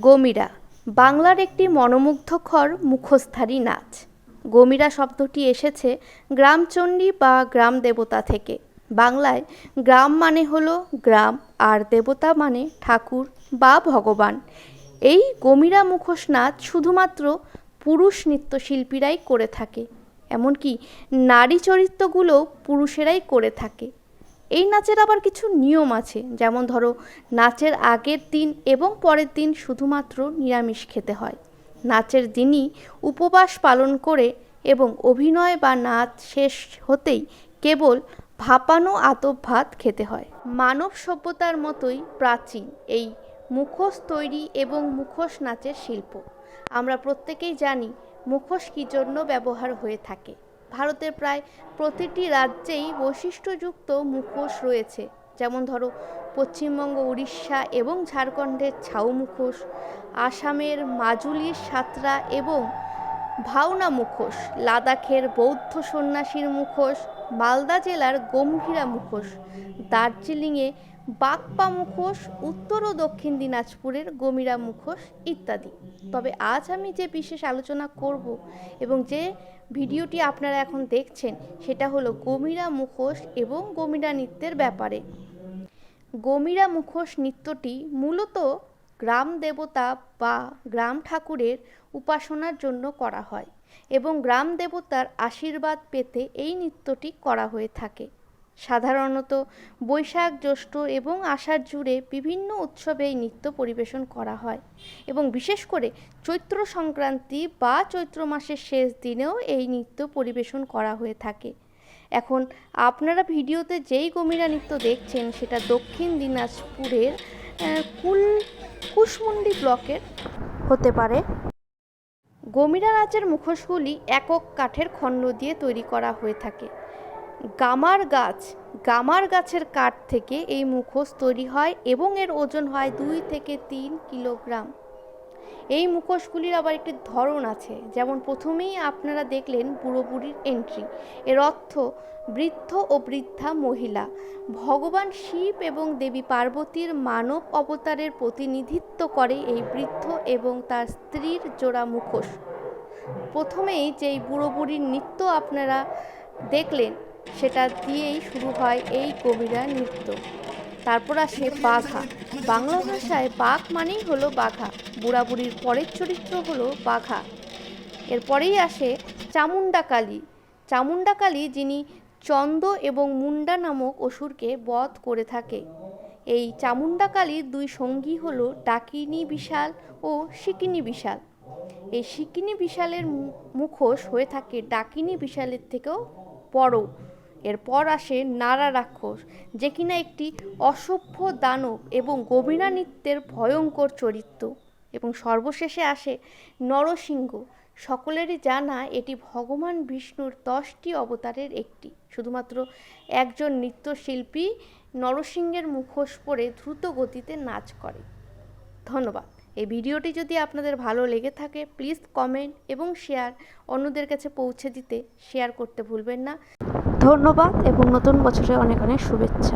গমিরা বাংলার একটি মনোমুগ্ধকর মুখোশধারী নাচ। গমিরা শব্দটি এসেছে গ্রামচণ্ডী বা গ্রাম দেবতা থেকে। বাংলায় গ্রাম মানে হলো গ্রাম আর দেবতা মানে ঠাকুর বা ভগবান। এই গমিরা মুখোশ নাচ শুধুমাত্র পুরুষ নৃত্যশিল্পীরাই করে থাকে, এমনকি নারী চরিত্রগুলোও পুরুষেরাই করে থাকে। এই নাচের আবার কিছু নিয়ম আছে, যেমন ধরো নাচের আগের দিন এবং পরের দিন শুধুমাত্র নিরামিষ খেতে হয়। নাচের দিনই উপবাস পালন করে এবং অভিনয় বা নাচ শেষ হতেই কেবল ভাপানো আতপ ভাত খেতে হয়। মানব সভ্যতার মতোই প্রাচীন এই মুখোশ তৈরি এবং মুখোশ নাচের শিল্প। আমরা প্রত্যেকেই জানি মুখোশ কী জন্য ব্যবহার হয়ে থাকে। ভারতের প্রায় প্রতিটি রাজ্যেই বৈশিষ্ট্যযুক্ত মুখোশ রয়েছে, যেমন ধরো পশ্চিমবঙ্গ, উড়িষ্যা এবং ঝাড়খণ্ডের ছাউ মুখোশ, আসামের মাজুলির সাঁতরা এবং ভাওনা মুখোশ, লাদাখের বৌদ্ধ সন্ন্যাসীর মুখোশ, মালদা জেলার গম্ভীরা মুখোশ, দার্জিলিংয়ে বাগপা মুখোশ, উত্তর ও দক্ষিণ দিনাজপুরের গমিরা মুখোশ ইত্যাদি। তবে আজ আমি যে বিশেষ আলোচনা করব এবং যে ভিডিওটি আপনারা এখন দেখছেন সেটা হলো গমিরা মুখোশ এবং গমিরা নৃত্যের ব্যাপারে। গমিরা মুখোশ নৃত্যটি মূলত গ্রাম দেবতা বা গ্রাম ঠাকুরের উপাসনার জন্য করা হয় এবং গ্রাম দেবতার আশীর্বাদ পেতে এই নৃত্যটি করা হয়ে থাকে। সাধারণত বৈশাখ, জ্যৈষ্ঠ এবং আষাঢ় জুড়ে বিভিন্ন উৎসবে এই নৃত্য পরিবেশন করা হয় এবং বিশেষ করে চৈত্র সংক্রান্তি বা চৈত্র মাসের শেষ দিনেও এই নৃত্য পরিবেশন করা হয়ে থাকে। এখন আপনারা ভিডিওতে যেই গমিরা নৃত্য দেখছেন সেটা দক্ষিণ দিনাজপুরের কুশমুন্ডি ব্লকের হতে পারে। গমিরা নাচের মুখোশগুলি একক কাঠের খণ্ড দিয়ে তৈরি করা হয়ে থাকে। গামার গাছের কাঠ থেকে এই মুখোশ তৈরি হয় এবং এর ওজন হয় 2 থেকে 3 কিলোগ্রাম। এই মুখোশগুলির আবার একটি ধরন আছে, যেমন প্রথমেই আপনারা দেখলেন বুড়ো বুড়ির এন্ট্রি। এর অর্থ বৃদ্ধ ও বৃদ্ধা মহিলা। ভগবান শিব এবং দেবী পার্বতীর মানব অবতারের প্রতিনিধিত্ব করে এই বৃদ্ধ এবং তার স্ত্রীর জোড়া মুখোশ। প্রথমেই যেই বুড়ো বুড়ির নৃত্য আপনারা দেখলেন সেটা দিয়েই শুরু হয় এই গমিরা নৃত্য। তারপর আসে বাঘা। বাংলা ভাষায় বাঘ মানেই হলো বাঘা। বুড়াবুড়ির পরের চরিত্র হলো বাঘা। এরপরেই আসে চামুণ্ডা কালী। চামুণ্ডা কালী যিনি চন্দ এবং মুন্ডা নামক অসুরকে বধ করে থাকে। এই চামুণ্ডা কালীর 2 সঙ্গী হলো ডাকিনী বিশাল ও শিকিনী বিশাল। এই শিকিনী বিশালের মুখোশ হয়ে থাকে ডাকিনী বিশালের থেকেও বড়। এরপর আসে নারা রাক্ষস, যে কিনা একটি অসভ্য দানব এবং গমিরা নৃত্যের ভয়ঙ্কর চরিত্র। এবং সর্বশেষে আসে নরসিংহ। সকলেরই জানা এটি ভগবান বিষ্ণুর 10টি অবতারের একটি। শুধুমাত্র একজন নৃত্যশিল্পী নরসিংহের মুখোশ পরে দ্রুত গতিতে নাচ করে। ধন্যবাদ। এই ভিডিওটি যদি আপনাদের ভালো লেগে থাকে প্লিজ কমেন্ট এবং শেয়ার, অন্যদের কাছে পৌঁছে দিতে শেয়ার করতে ভুলবেন না। ধন্যবাদ এবং নতুন বছরে অনেক অনেক শুভেচ্ছা।